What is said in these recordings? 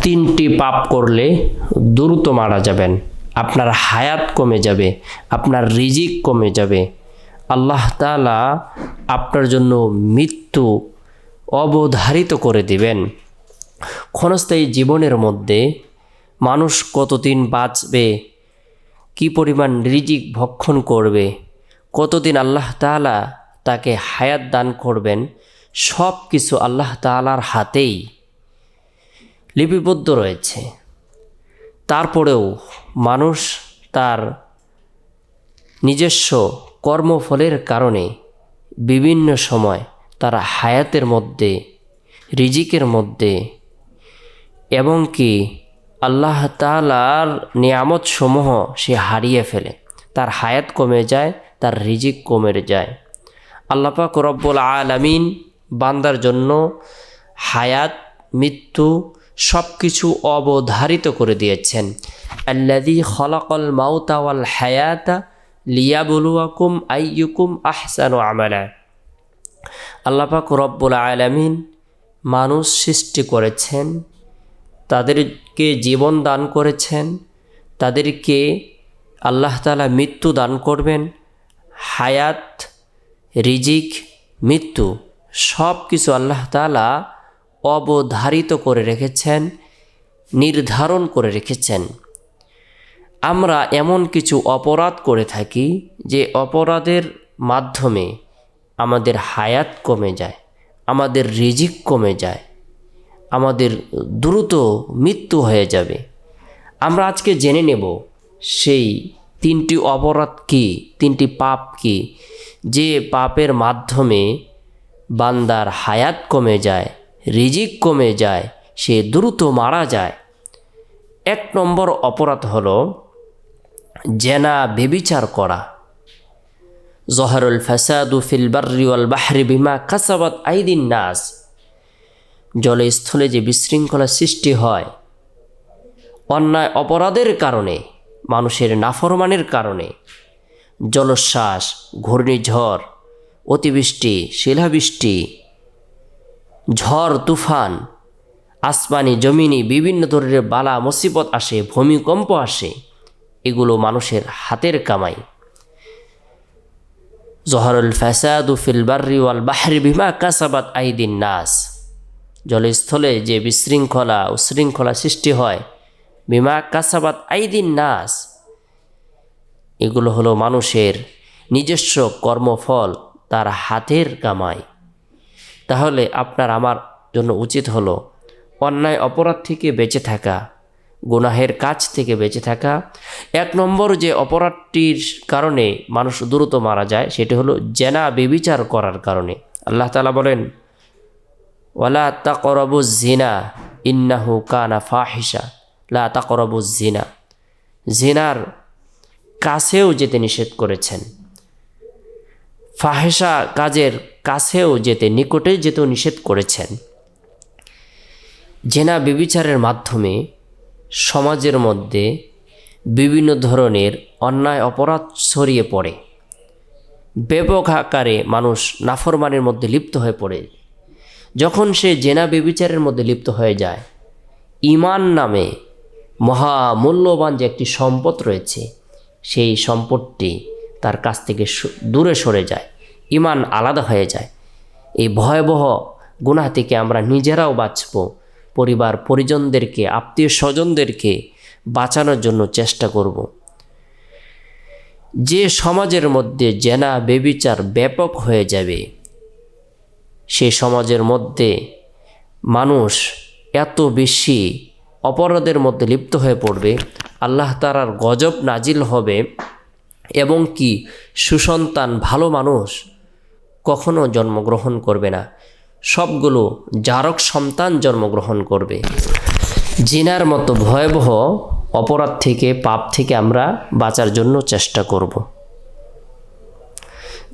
তিনটি পাপ করলে দ্রুত মারা যাবেন, আপনার হায়াত কমে যাবে, আপনার রিজিক কমে যাবে, আল্লাহ তাআলা আপনার জন্য মৃত্যু অবধারিত করে দিবেন। ক্ষণস্থায়ী জীবনের মধ্যে মানুষ কতদিন বাঁচবে, কি পরিমাণ রিজিক ভক্ষণ করবে, কতদিন আল্লাহ তাআলা তাকে হায়াত দান করবেন, সব কিছু আল্লাহ তাআলার হাতেই লিপিবদ্ধ রয়েছে। তারপরেও মানুষ তার নিজস্ব কর্মফলের কারণে বিভিন্ন সময় তারা হায়াতের মধ্যে, রিজিকের মধ্যে এবং কি আল্লাহ তাআলার নিয়ামত সমূহ সে হারিয়ে ফেলে, তার হায়াত কমে যায়, তার রিজিক কমে যায়। আল্লাহ পাক রব্বুল আলামিন বান্দার জন্য হায়াত, মৃত্যু সব কিছু অবধারিত করে দিয়েছেন। আল্লাযী খালাকাল মাউতা ওয়াল হায়াতা লিয়াবলুয়াকুম আইয়ুকুম আহসানু আমালা। আল্লাহ পাক রব্বুল আলামিন মানুষ সৃষ্টি করেছেন, তাদেরকে জীবন দান করেছেন, তাদেরকে আল্লাহ তাআলা মৃত্যু দান করবেন। হায়াত, রিজিক, মৃত্যু সব কিছু আল্লাহ তাআলা অবধারিত করে রেখেছেন, নির্ধারণ করে রেখেছেন। আমরা এমন কিছু অপরাধ করে থাকি যে অপরাধের মাধ্যমে আমাদের হায়াত কমে যায়, আমাদের রিজিক কমে যায়, আমাদের দ্রুত মৃত্যু হয়ে যাবে। আমরা আজকে জেনে নেব সেই তিনটি অপরাধ কি, তিনটি পাপ কি, যে পাপের মাধ্যমে বান্দার হায়াত কমে যায়, রিজিক কমে যায়, সে দ্রুত মারা যায়। 1 নম্বর অপরাধ হলো জেনা, ব্যভিচার করা। যহরুল ফাসাদু ফিল বাররি ওয়াল বাহরি বিমা কাসাবাত আইদিন নাস। জলে স্থলে যে বিশৃঙ্খলা সৃষ্টি হয় অন্যায় অপরাধের কারণে, মানুষের নাফরমানের কারণে, জলোচ্ছ্বাস, ঘূর্ণিঝড়, অতিবৃষ্টি, শিলাবৃষ্টি, ঝড় তুফান, আসমানি জমিনি বিভিন্ন ধরনের বালা মুসিবত আসে, ভূমিকম্প আসে, এগুলো মানুষের হাতের কামাই। যহরুল ফাসাদু ফিল বাররি ওয়াল বাহরি বিমা কাসাবাত আইদিন নাস। জলস্থলে যে বিশৃঙ্খলা, উশৃঙ্খলা সৃষ্টি হয়, বিমা কাসাবাত আইদিন নাস, এগুলো হলো মানুষের নিজস্ব কর্মফল, তার হাতের কামাই। তাহলে আপনার আমার জন্য উচিত হলো অন্যায় অপরাধ থেকে বেঁচে থাকা, গুনাহের কাজ থেকে বেঁচে থাকা। 1 নম্বর যে অপরাধটির কারণে মানুষ দ্রুত মারা যায় সেটি হলো জেনা, ব্যভিচার করার কারণে। আল্লাহ তাআলা বলেন, ওয়ালা তাকরাবুজ জিনা ইন্নাহু কানা ফাহিশা। লা তাকরাবুজ জিনা, জিনার কাছেও যেতে নিষেধ করেছেন, ফাহিশা কাজের কাছেও যেতে, নিকটে যেতেও নিষেধ করেছেন। জেনা, ব্যভিচারের মাধ্যমে সমাজের মধ্যে বিভিন্ন ধরনের অন্যায় অপরাধ ছড়িয়ে পড়ে, ব্যাপক আকারে মানুষ নাফরমানের মধ্যে লিপ্ত হয়ে পড়ে। যখন সে জেনা, ব্যভিচারের মধ্যে লিপ্ত হয়ে যায়, ঈমান নামে মহামূল্যবান যে একটি সম্পদ রয়েছে, সেই সম্পদটি তার কাছ থেকে দূরে সরে যায়, ঈমান আলাদা হয়ে যায়। এই ভয়াবহ গুনাহ থেকে আমরা নিজেরাও বাঁচব, পরিবার পরিজনদেরকে, আত্মীয় স্বজনদেরকে বাঁচানোর জন্য চেষ্টা করব। যে সমাজের মধ্যে জেনা, ব্যভিচার ব্যাপক হয়ে যাবে, সে সমাজের মধ্যে মানুষ এত বেশি অপরাধের মধ্যে লিপ্ত হয়ে পড়বে, আল্লাহ তাআলার গজব নাজিল হবে এবং কি সুসন্তান, ভালো মানুষ কখনো জন্মগ্রহণ করবে না, সবগুলো জারক সন্তান জন্মগ্রহণ করবে। জিনার মতো ভয়াবহ অপরাধ থেকে, পাপ থেকে আমরা বাঁচার জন্য চেষ্টা করব।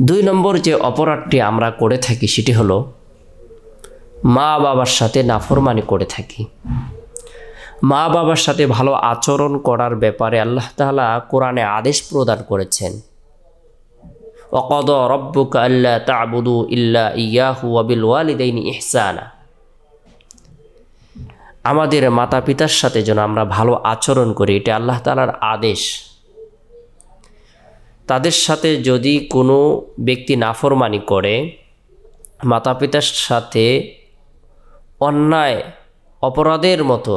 2 নম্বর যে অপরাধটি আমরা করে থাকি সেটি হলো মা বাবার সাথে নাফরমানি করে থাকি। মা বাবার সাথে ভালো আচরণ করার ব্যাপারে আল্লাহ তাআলা কোরআনে আদেশ প্রদান করেছেন। ওয়াকাদা রাব্বুকা আল্লা তা'বুদু ইল্লা ইয়াহু ওয়া বিল ওয়ালিদাইনি ইহসানা। আমাদের মাতা পিতার সাথে যেন আমরা ভালো আচরণ করি, এটা আল্লাহ তাআলার আদেশ। তাদের সাথে যদি কোনো ব্যক্তি নাফরমানি করে, মাতা পিতার সাথে অন্যায় অপরাধের মতো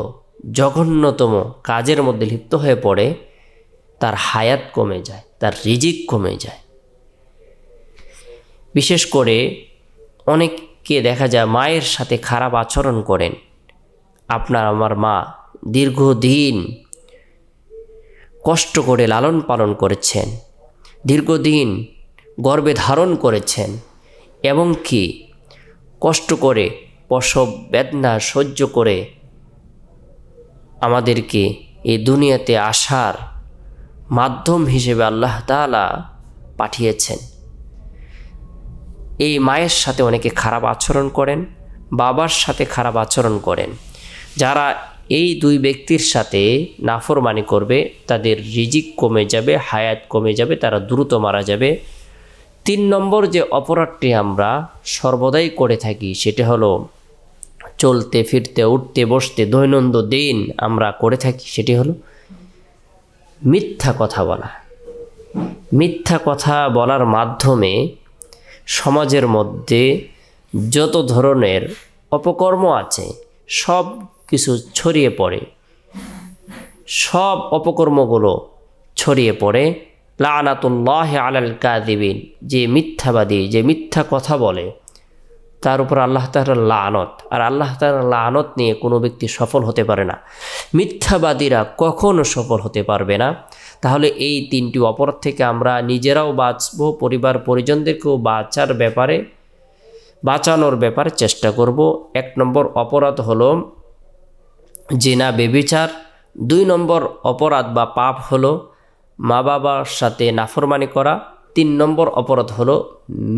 জঘন্যতম কাজের মধ্যে লিপ্ত হয়ে পড়ে, তার হায়াত কমে যায়, তার রিজিক কমে যায়। বিশেষ করে অনেককে দেখা যায় মায়ের সাথে খারাপ আচরণ করেন। আপনার আমার মা দীর্ঘদিন কষ্ট করে লালন পালন করেছেন, দীর্ঘদিন গর্ভে ধারণ করেছেন, এবং কি কষ্ট করে প্রসব বেদনা সহ্য করে আমাদেরকে এই দুনিয়াতে আসার মাধ্যম হিসেবে আল্লাহ তাআলা পাঠিয়েছেন। এই মায়ের সাথে অনেকে খারাপ আচরণ করেন, বাবার সাথে খারাপ আচরণ করেন। যারা এই দুই ব্যক্তির সাথে নাফরমানি করবে, তাদের রিজিক কমে যাবে, হায়াত কমে যাবে, তারা দ্রুত মারা যাবে। 3 নম্বর যে অপরাধটি আমরা সর্বদাই করে থাকি, সেটা হলো চলতে ফিরতে উঠতে বসতে দৈনন্দিন আমরা করে থাকি, সেটি হলো মিথ্যা কথা বলা। মিথ্যা কথা বলার মাধ্যমে সমাজের মধ্যে যত ধরনের অপকর্ম আছে সব কিছু ছড়িয়ে পড়ে, সব অপকর্মগুলো ছড়িয়ে পড়ে। লানাতুল্লাহি আলাল কাযিবিন, যে মিথ্যাবাদী, যে মিথ্যা কথা বলে, তার উপর আল্লাহ তাআলার লানত। আর আল্লাহ তাআলার লানত নিয়ে কোনো ব্যক্তি সফল হতে পারে না। মিথ্যাবাদীরা কখনো সফল হতে পারবে না। তাহলে এই 3টি অপরাধ থেকে আমরা নিজেরাও বাঁচবো, পরিবার পরিজনদেরকেও বাঁচানোর ব্যাপারে চেষ্টা করব। 1 নম্বর অপরাধ হলো জিনা, ব্যভিচার। 2 নম্বর অপরাধ বা পাপ হলো মা বাবার সাথে নাফরমানি করা। 3 নম্বর অপরাধ হলো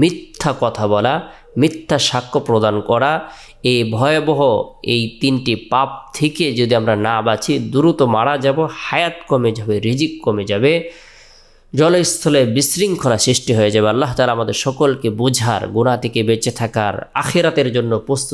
মিথ্যা কথা বলা, মিথ্যা সাক্ষ্য প্রদান করা। এই ভয়াবহ এই 3টি পাপ থেকে যদি আমরা না বাঁচি, দ্রুত মারা যাব, হায়াত কমে যাবে, রিজিক কমে যাবে, জলস্থলে বিশৃঙ্খলা সৃষ্টি হয়ে যাবে। আল্লাহ তাআলা আমাদের সকলকে বোঝার, গুনাহ থেকে বেঁচে থাকার, আখিরাতের জন্য প্রস্তুত